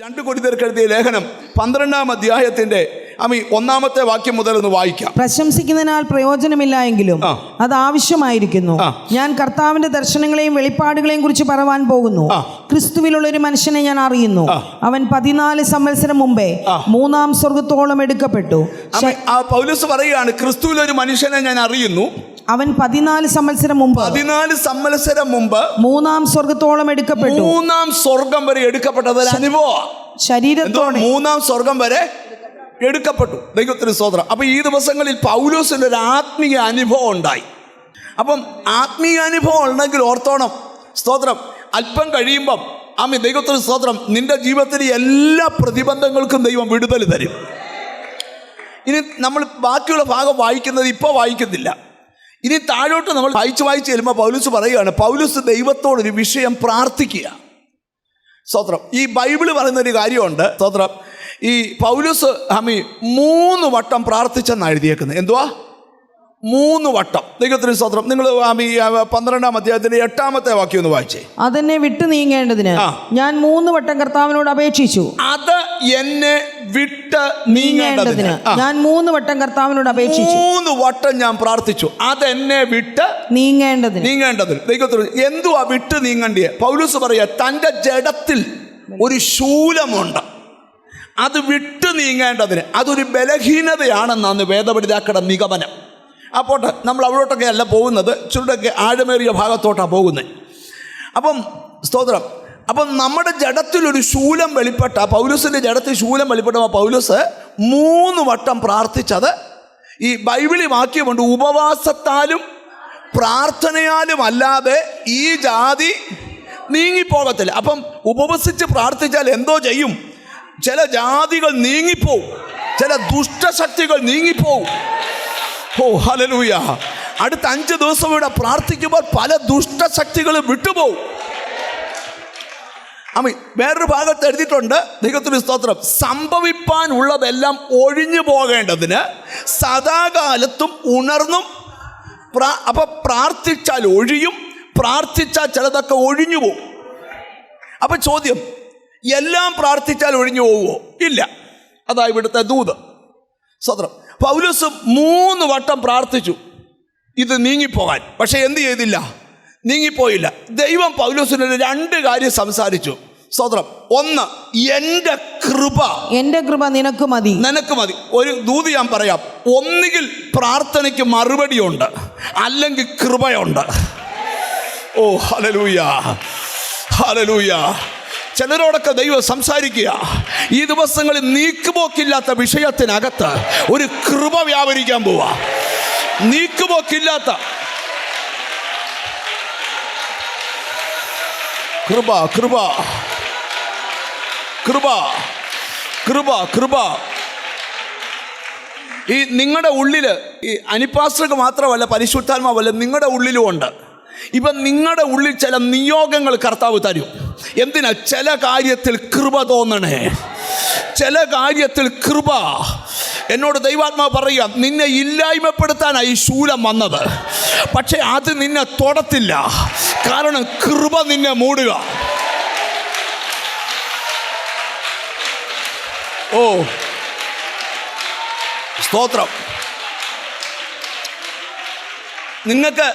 2 കൊരിന്ത്യർക്ക് എഴുതിയ ലേഖനം 12-ാം അധ്യായത്തിന്റെ 1-ാമത്തെ വാക്യം മുതൽ ഒന്ന് വായിക്കാം. പ്രശംസിക്കുന്നതിനാൽ പ്രയോജനമില്ല എങ്കിലും അത് ആവശ്യമായിരിക്കുന്നു. ഞാൻ കർത്താവിന്റെ ദർശനങ്ങളെയും വെളിപ്പാടുകളെയും കുറിച്ച് പറവാൻ പോകുന്നു. ക്രിസ്തുവിലുള്ള ഒരു മനുഷ്യനെ ഞാൻ അറിയുന്നു. അവൻ 14 സംവത്സരം മുമ്പേ 3-ാം സ്വർഗത്തോളം എടുക്കപ്പെട്ടു. പൗലോസ് പറയുകയാണ്, ക്രിസ്തുവിലൊരു മനുഷ്യനെ ഞാൻ അറിയുന്നു. അവൻ 14 സംവത്സരം മുമ്പ് 3-ാം സ്വർഗത്തോളം എടുക്കപ്പെട്ടു. 3-ാം സ്വർഗം വരെ എടുക്കപ്പെട്ടത് അനുഭവം. ശരീരത്തോടെ 3-ാം സ്വർഗം വരെ എടുക്കപ്പെട്ടു. ദൈവത്തിന് സ്തോത്രം. അപ്പൊ ഈ ദിവസങ്ങളിൽ പൗലോസിന്റെ ഒരു ആത്മീയ അനുഭവം ഉണ്ടായി. അപ്പം ആത്മീയ അനുഭവം ഉണ്ടെങ്കിൽ ഓർത്തോണം, സ്തോത്രം, അല്പം കഴിയുമ്പം ദൈവത്തിന് സ്തോത്രം, നിന്റെ ജീവിതത്തിലെ എല്ലാ പ്രതിബന്ധങ്ങൾക്കും ദൈവം വിടുതൽ തരും. ഇനി നമ്മൾ ബാക്കിയുള്ള ഭാഗം വായിക്കുന്നത് ഇപ്പോൾ വായിക്കുന്നില്ല. ഇനി താഴോട്ട് നമ്മൾ വായിച്ച് ചെല്ലുമ്പോൾ പൗലോസ് പറയുകയാണ്, പൗലോസ് ദൈവത്തോടൊരു വിഷയം പ്രാർത്ഥിക്കുക. സ്തോത്രം. ഈ ബൈബിള് പറയുന്നൊരു കാര്യമുണ്ട്, സ്തോത്രം. ഈ പൗലോസ് 3 വട്ടം പ്രാർത്ഥിച്ചെന്നാണ് എഴുതിയേക്കുന്നത്. എന്തുവാ? 3 വട്ടം. ദൈവത്തിന് സ്തോത്രം. നിങ്ങൾ 12-ാം അധ്യായത്തിന്റെ 8-ാമത്തെ വാക്യം ഒന്ന് വായിച്ചേ. അതെന്നെ വിട്ടു നീങ്ങേണ്ടതിന് ഞാൻ 3 വട്ടം കർത്താവിനോട് അപേക്ഷിച്ചു. അത് എന്നെ വിട്ട് നീങ്ങേണ്ടതിന് ഞാൻ 3 വട്ടം കർത്താവിനോട് അപേക്ഷിച്ചു. 3 വട്ടം ഞാൻ പ്രാർത്ഥിച്ചു, അതെന്നെ വിട്ട് നീങ്ങേണ്ടതിന്. ദൈവത്തിന് എന്തുവാ വിട്ട് നീങ്ങണ്ടിയെ? പൗലോസ് പറയാ, തൻ്റെ ജഡത്തിൽ ഒരു ശൂലമുണ്ട്, അത് വിട്ട് നീങ്ങേണ്ടതിന്. അതൊരു ബലഹീനതയാണെന്നാണ് വേദപണ്ഡിതാക്കളുടെ നിഗമനം. അപ്പോൾ നമ്മൾ അവിടോട്ടൊക്കെ അല്ല പോകുന്നത്, ചുരുടൊക്കെ ആഴമേറിയ ഭാഗത്തോട്ടാണ് പോകുന്നത്. അപ്പം സ്തോത്രം. അപ്പം നമ്മുടെ ജഡത്തിലൊരു ശൂലം വെളിപ്പെട്ട, പൗലോസിൻ്റെ ജഡത്തിൽ ശൂലം വെളിപ്പെട്ടപ്പോൾ പൗലോസ് 3 വട്ടം പ്രാർത്ഥിച്ചത്, ഈ ബൈബിളിൽ വാക്യമുണ്ട്, ഉപവാസത്താലും പ്രാർത്ഥനയാലും അല്ലാതെ ഈ ജാതി നീങ്ങിപ്പോകത്തില്ല. അപ്പം ഉപവസിച്ച് പ്രാർത്ഥിച്ചാൽ എന്തോ ചെയ്യും? ചില ജാതികൾ നീങ്ങിപ്പോവും, ചില ദുഷ്ടശക്തികൾ നീങ്ങിപ്പോവും. ഓ ഹല്ലേലൂയ. അടുത്ത 5 ദിവസം ഇവിടെ പ്രാർത്ഥിക്കുമ്പോൾ പല ദുഷ്ടശക്തികളും വിട്ടുപോകും. വേറൊരു ഭാഗത്ത് എഴുതിയിട്ടുണ്ട്, ദൈവത്തിന് സ്തോത്രം, സംഭവിപ്പാൻ ഉള്ളതെല്ലാം ഒഴിഞ്ഞു പോകേണ്ടതിന് സദാകാലത്തും ഉണർന്നും അപ്പൊ പ്രാർത്ഥിച്ചാൽ ഒഴിയും, പ്രാർത്ഥിച്ചാൽ ചിലതൊക്കെ ഒഴിഞ്ഞു പോകും. അപ്പൊ ചോദ്യം, എല്ലാം പ്രാർത്ഥിച്ചാൽ ഒഴിഞ്ഞു പോവുമോ? ഇല്ല. അതാ ഇവിടുത്തെ ദൂത്. സ്തോത്രം. പൗലോസ് 3 വട്ടം പ്രാർത്ഥിച്ചു ഇത് നീങ്ങിപ്പോകാൻ, പക്ഷെ എന്ത് ചെയ്തില്ല? നീങ്ങിപ്പോയില്ല. ദൈവം പൗലോസിനോട് 2 കാര്യം സംസാരിച്ചു. സ്തോത്രം. 1, എൻ്റെ കൃപ നിനക്ക് മതി. ഒരു ദൂത് ഞാൻ പറയാം, ഒന്നുകിൽ പ്രാർത്ഥനയ്ക്ക് മറുപടിയുണ്ട്, അല്ലെങ്കിൽ കൃപയുണ്ട്. ഓ ഹല്ലേലൂയ, ഹല്ലേലൂയ. ചിലരോടൊക്കെ ദൈവം സംസാരിക്കുക. ഈ ദിവസങ്ങളിൽ നീക്കുപോക്കില്ലാത്ത വിഷയത്തിനകത്ത് ഒരു കൃപ വ്യാപരിക്കാൻ പോവാ. നീക്കുപോക്കില്ലാത്ത കൃപ കൃപ കൃപ കൃപ കൃപ ഈ നിങ്ങളുടെ ഉള്ളിൽ, ഈ അനിപ്പാസ്റ്റർക്ക് മാത്രമല്ല, പരിശുദ്ധാത്മാവല്ല, നിങ്ങളുടെ ഉള്ളിലും ഉണ്ട്. ഇപ്പം നിങ്ങളുടെ ഉള്ളിൽ ചില നിയോഗങ്ങൾ കർത്താവ് തരും. എന്തിനാ? ചില കാര്യത്തിൽ കൃപ തോന്നണേ, ചില കാര്യത്തിൽ കൃപ. എന്നോട് ദൈവാത്മാവ് പറയാം, നിന്നെ ഇല്ലായ്മപ്പെടുത്താനായി ശൂലം വന്നത്, പക്ഷെ അത് നിന്നെ തൊടത്തില്ല, കാരണം കൃപ നിന്നെ മൂടുക. ഓ സ്തോത്രം. നിങ്ങൾക്ക്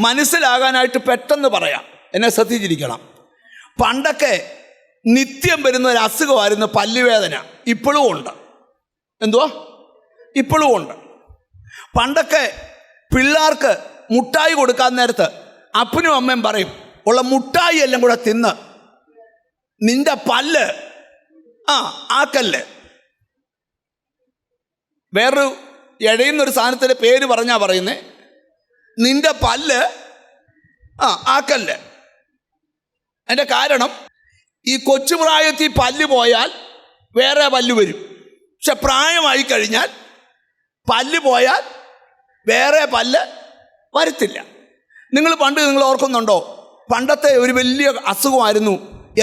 മനസ്സിലാകാനായിട്ട് പെട്ടെന്ന് പറയാം, എന്നെ ശ്രദ്ധിച്ചിരിക്കണം. പണ്ടൊക്കെ നിത്യം വരുന്ന ഒരു അസുഖമായിരുന്നു പല്ലുവേദന. ഇപ്പോഴും ഉണ്ട്. എന്തുവാ? ഇപ്പോഴും ഉണ്ട്. പണ്ടൊക്കെ പിള്ളേർക്ക് മുട്ടായി കൊടുക്കാൻ നേരത്ത് അപ്പനും അമ്മയും പറയും, ഉള്ള മുട്ടായി എല്ലാം കൂടെ തിന്ന് നിന്റെ പല്ല് ആക്കല്ല്. വേറൊരു ഇഴയുന്നൊരു സാധനത്തിൻ്റെ പേര് പറഞ്ഞാ പറയുന്നേ, നിന്റെ പല്ല് ആക്കല്ല്. അതിൻ്റെ കാരണം, ഈ കൊച്ചുപ്രായത്തിൽ പല്ല് പോയാൽ വേറെ പല്ല് വരും, പക്ഷെ പ്രായമായി കഴിഞ്ഞാൽ പല്ല് പോയാൽ വേറെ പല്ല് വരത്തില്ല. നിങ്ങൾ ഓർക്കുന്നുണ്ടോ? പണ്ടത്തെ ഒരു വലിയ അസുഖമായിരുന്നു,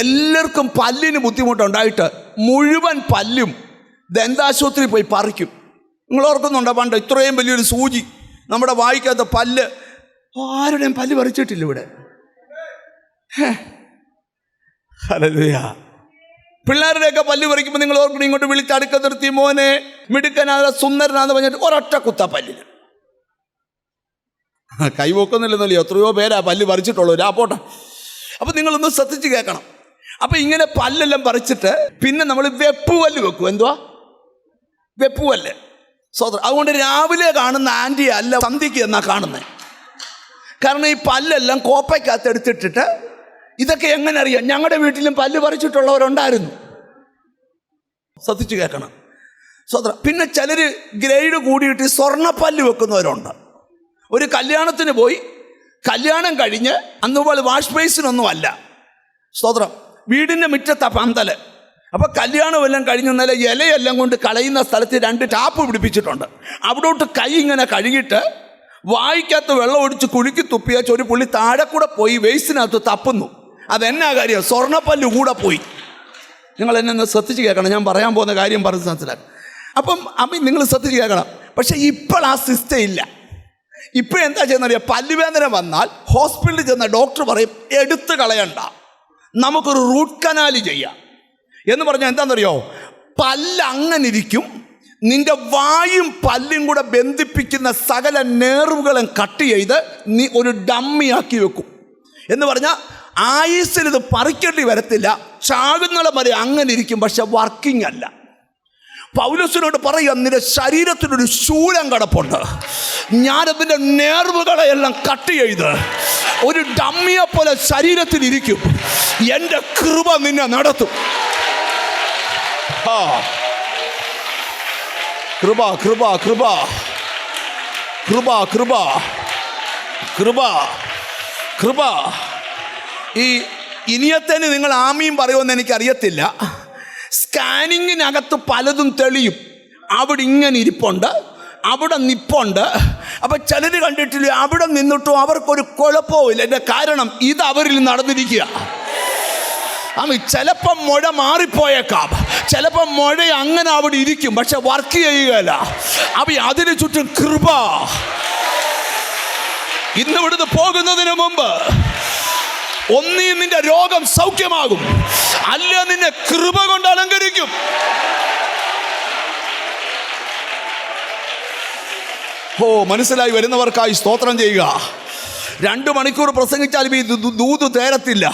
എല്ലാവർക്കും പല്ലിന് ബുദ്ധിമുട്ടുണ്ടായിട്ട് മുഴുവൻ പല്ലും ദന്താശുപത്രി പോയി പറിക്കും. നിങ്ങൾ ഓർക്കുന്നുണ്ടോ? പണ്ട് ഇത്രയും വലിയൊരു സൂചി നമ്മുടെ വായിക്കാത്ത പല്ല്, ആരുടെയും പല്ല് പറിച്ചിട്ടില്ല ഇവിടെ. ഹല്ലേലൂയ. പിള്ളേരുടെയൊക്കെ പല്ല് പറിക്കുമ്പോൾ നിങ്ങൾ ഓർക്കണം, ഇങ്ങോട്ട് വിളിച്ച് അടുക്ക നിർത്തി മോനെ മിടുക്കനാ സുന്ദരനാന്ന് പറഞ്ഞിട്ട് ഒരൊറ്റ കുത്ത പല്ലിന്. കൈവെക്കുന്നില്ലെന്നല്ലോ, എത്രയോ പേരാ പല്ല് പറിച്ചിട്ടുള്ളൂ, പോട്ടെ. അപ്പം നിങ്ങളൊന്ന് ശ്രദ്ധിച്ച് കേൾക്കണം. അപ്പം ഇങ്ങനെ പല്ലെല്ലാം പറിച്ചിട്ട് പിന്നെ നമ്മൾ വെപ്പുപല്ല് വെക്കും. എന്തുവാ വെപ്പുപല്ല്? സ്വതന്ത്രം. അതുകൊണ്ട് രാവിലെ കാണുന്ന ആൻറ്റി അല്ല സന്ധ്യയ്ക്ക് എന്നാ കാണുന്നത്. കാരണം ഈ പല്ലെല്ലാം കോപ്പയ്ക്കകത്ത് എടുത്തിട്ടിട്ട്, ഇതൊക്കെ എങ്ങനെ അറിയാം? ഞങ്ങളുടെ വീട്ടിലും പല്ല് പറിച്ചിട്ടുള്ളവരുണ്ടായിരുന്നു. ശ്രദ്ധിച്ച് കേൾക്കണം. സ്വതന്ത്രം. പിന്നെ ചിലർ ഗ്രേഡ് കൂടിയിട്ട് സ്വർണ്ണപ്പല്ല് വെക്കുന്നവരുണ്ട്. ഒരു കല്യാണത്തിന് പോയി, കല്യാണം കഴിഞ്ഞ് അന്നുപോലെ വാഷ് ബേസിനൊന്നും അല്ല, സ്തോത്രം, വീടിൻ്റെ മുറ്റത്താ പന്തല്. അപ്പോൾ കല്യാണമെല്ലാം കഴിഞ്ഞ് നല്ല ഇലയെല്ലാം കൊണ്ട് കളയുന്ന സ്ഥലത്ത് 2 ടാപ്പ് പിടിപ്പിച്ചിട്ടുണ്ട്. അവിടോട്ട് കൈ ഇങ്ങനെ കഴുകിയിട്ട് വായിക്കകത്ത് വെള്ളം ഒടിച്ച് കുലുക്കി തുപ്പിയാൽ ഒരു പുള്ളി താഴെ കൂടെ പോയി വേസ്റ്റിനകത്ത് തപ്പുന്നു. അതെന്നാ കാര്യം? സ്വർണ്ണപ്പല്ല് കൂടെ പോയി. നിങ്ങൾ എന്നെ ഒന്ന് ശ്രദ്ധിച്ച് കേൾക്കണം, ഞാൻ പറയാൻ പോകുന്ന കാര്യം പറഞ്ഞ് മനസ്സിലാക്കും. അപ്പം നിങ്ങൾ ശ്രദ്ധിച്ച് കേൾക്കണം. പക്ഷേ ഇപ്പോൾ ആ സിസ്റ്റം ഇല്ല. ഇപ്പോൾ എന്താ ചെയ്യുന്നറിയാം? പല്ലുവേദന വന്നാൽ ഹോസ്പിറ്റലിൽ ചെന്ന ഡോക്ടർ പറയും എടുത്ത് കളയണ്ട, നമുക്കൊരു റൂട്ട് കനാൽ ചെയ്യാം എന്ന് പറഞ്ഞാൽ എന്താണെന്നറിയോ? പല്ല് അങ്ങനെ ഇരിക്കും, നിന്റെ വായും പല്ലും കൂടെ ബന്ധിപ്പിക്കുന്ന സകല നേർവുകളും കട്ട് ചെയ്ത് നീ ഒരു ഡമ്മിയാക്കി വെക്കും. എന്ന് പറഞ്ഞാൽ ആയുസ്സിൽ ഇത് പറിക്കേണ്ടി വരത്തില്ല, ചാകുന്നളം വരെ അങ്ങനെ ഇരിക്കും. പക്ഷെ വർക്കിംഗ് അല്ല. പൗലോസിനോട് പറയുക, നിന്റെ ശരീരത്തിനൊരു ശൂലം കിടപ്പുണ്ട്, ഞാനതിൻ്റെ നേർവുകളെല്ലാം കട്ട് ചെയ്ത് ഒരു ഡമ്മിയെ പോലെ ശരീരത്തിലിരിക്കും, എൻ്റെ കൃപ നിന്നെ നടത്തും. കൃപ കൃപ കൃപ കൃപ കൃപ കൃപ കൃപ. ഈ ഇനിയത്തേന് നിങ്ങൾ ആമീൻ പറയുമെന്ന് എനിക്കറിയത്തില്ല. സ്കാനിങ്ങിനകത്ത് പലതും തെളിയും. അവിടെ ഇങ്ങനെ ഇരിപ്പുണ്ട്, അവിടെ നിപ്പുണ്ട്. അപ്പം ചിലർ കണ്ടിട്ടില്ല, അവിടെ നിന്നിട്ടും അവർക്കൊരു കുഴപ്പമില്ല. എൻ്റെ കാരണം ഇത് അവരിൽ നടന്നിരിക്കുക. ചിലപ്പം മുഴ മാറിപ്പോയേക്കാം, ചിലപ്പം മുഴ അങ്ങനെ അവിടെ ഇരിക്കും, പക്ഷെ വർക്ക് ചെയ്യുകയല്ല. അതിന് ചുറ്റും കൃപ. ഇന്ന് ഇവിടുന്ന് പോകുന്നതിന് മുമ്പ് ഒന്നീ നിന്റെ രോഗം സൗഖ്യമാകും, അല്ല നിന്നെ കൃപ കൊണ്ട് അലങ്കരിക്കും. മനസ്സിലായി വരുന്നവർക്കായി സ്തോത്രം ചെയ്യുക. 2 മണിക്കൂർ പ്രസംഗിച്ചാലും ഈ ദൂത് തേരത്തില്ല.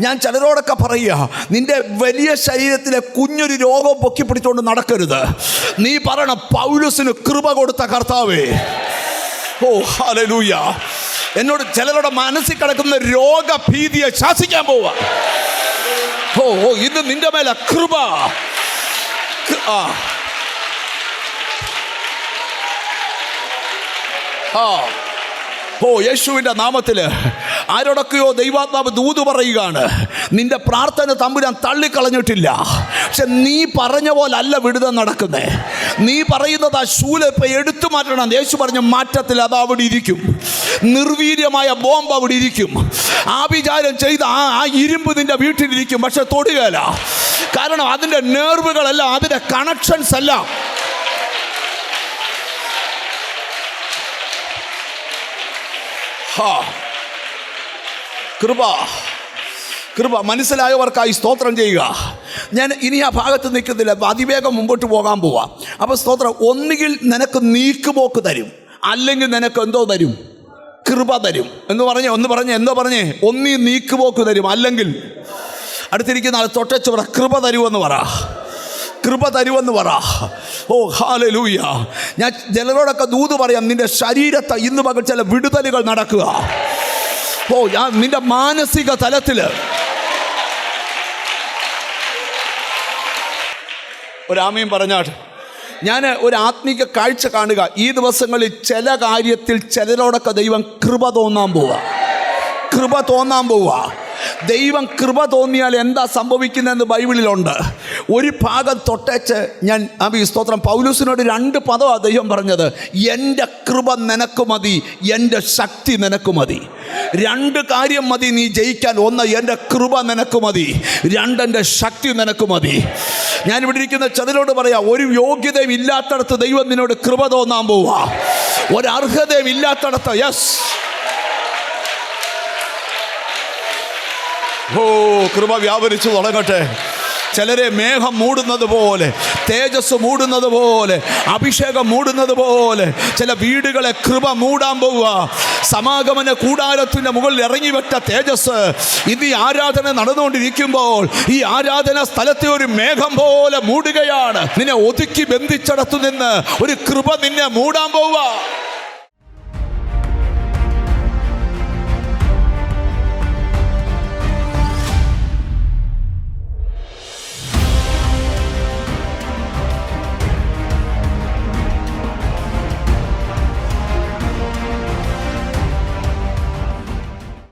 ഞാൻ ചിലരോടൊക്കെ പറയുക, നിന്റെ വലിയ ശരീരത്തിലെ കുഞ്ഞൊരു രോഗം പൊക്കി പിടിച്ചുകൊണ്ട് നടക്കരുത്. നീ പറയണം, പൗലോസിന് കൃപ കൊടുത്ത കർത്താവേ. ഹല്ലേലൂയ. എന്നോട് ചിലരുടെ മനസ്സിൽ കിടക്കുന്ന രോഗഭീതിയെ ശാസിക്കാൻ പോവാ. ഇത് നിന്റെ മേലെ കൃപ. യേശുവിൻ്റെ നാമത്തിൽ ആരോടൊക്കെയോ ദൈവാത്മാവ് ദൂത് പറയുകയാണ്, നിന്റെ പ്രാർത്ഥന തമ്പുരാൻ തള്ളിക്കളഞ്ഞിട്ടില്ല. പക്ഷെ നീ പറഞ്ഞ പോലെ അല്ല വിടുതൽ നടക്കുന്നേ. നീ പറയുന്നത് ആ ശൂല ഇപ്പം എടുത്തു മാറ്റണം. യേശു പറഞ്ഞ മാറ്റത്തിൽ അത് അവിടെ ഇരിക്കും. നിർവീര്യമായ ബോംബ് അവിടെ ഇരിക്കും. ആഭിചാരം ചെയ്ത ആ ഇരുമ്പ് നിന്റെ വീട്ടിലിരിക്കും, പക്ഷെ തൊടുകയില്ല. കാരണം അതിൻ്റെ നേർവുകളല്ല, അതിൻ്റെ കണക്ഷൻസ് അല്ല. കൃപ കൃപ. മനസ്സിലായവർക്കായി സ്തോത്രം ചെയ്യുക. ഞാൻ ഇനി ആ ഭാഗത്ത് നിൽക്കുന്നില്ല, അതിവേഗം മുമ്പോട്ട് പോകാൻ പോവാം. അപ്പോൾ സ്തോത്രം, ഒന്നുകിൽ നിനക്ക് നീക്കുപോക്ക് തരും, അല്ലെങ്കിൽ നിനക്ക് എന്തോ തരും? കൃപ തരും. എന്ന് പറഞ്ഞേ, എന്തോ പറഞ്ഞേ? ഒന്നീ നീക്കുപോക്ക് തരും, അല്ലെങ്കിൽ അടുത്തിരിക്കുന്ന ആൾ തൊട്ടച്ച് പറ, കൃപ തരുമെന്ന് പറ, കൃപ തരുമെന്ന് പറ. ഹല്ലേലൂയ. ഞാൻ ചിലരോടൊക്കെ ദൂത് പറയാം, നിന്റെ ശരീരത്തെ ഇന്ന് പകൽ ചില വിടുതലുകൾ നടക്കുക. നിന്റെ മാനസിക തലത്തിൽ ഒരാമയും പറഞ്ഞാട്ട്. ഞാൻ ഒരു ആത്മീക കാഴ്ച കാണുക. ഈ ദിവസങ്ങളിൽ ചില കാര്യത്തിൽ ചിലരോടൊക്കെ ദൈവം കൃപ തോന്നാൻ പോവുക, കൃപ തോന്നാൻ പോവുക. ദൈവം കൃപ തോന്നിയാൽ എന്താ സംഭവിക്കുന്നതെന്ന് ബൈബിളിലുണ്ട്. ഒരു ഭാഗം തൊട്ടേച്ച് ഞാൻ സ്തോത്രം, പൗലോസിനോട് 2 പദമാണ് ദൈവം പറഞ്ഞത്. എൻ്റെ കൃപ നിനക്ക് മതി, എൻ്റെ ശക്തി നിനക്ക് മതി. 2 കാര്യം മതി നീ ജയിക്കാൻ. 1, എൻ്റെ കൃപ നിനക്ക് മതി. 2, എൻ്റെ ശക്തി നിനക്ക് മതി. ഞാനിവിടെ ഇരിക്കുന്ന ചിലരോട് പറയാം, ഒരു യോഗ്യതയും ഇല്ലാത്തടത്ത് ദൈവം നിന്നോട് കൃപ തോന്നാൻ പോവുക. ഒരു അർഹതയും ഇല്ലാത്തടത്ത്. യെസ്, കൃപ വ്യാപരിച്ചു തുടങ്ങട്ടെ. ചിലരെ മേഘം മൂടുന്നത് പോലെ, തേജസ് മൂടുന്നത് പോലെ, അഭിഷേകം മൂടുന്നത് പോലെ ചില വീടുകളെ കൃപ മൂടാൻ പോവുക. സമാഗമന കൂടാരത്തിന്റെ മുകളിൽ ഇറങ്ങി വെച്ച തേജസ് ഇത് ഈ ആരാധന നടന്നുകൊണ്ടിരിക്കുമ്പോൾ ഈ ആരാധന സ്ഥലത്തെ ഒരു മേഘം പോലെ മൂടുകയാണ്. നിന്നെ ഒതുക്കി ബന്ധിച്ചിടത്തു നിന്ന് ഒരു കൃപ നിന്നെ മൂടാൻ പോവുക.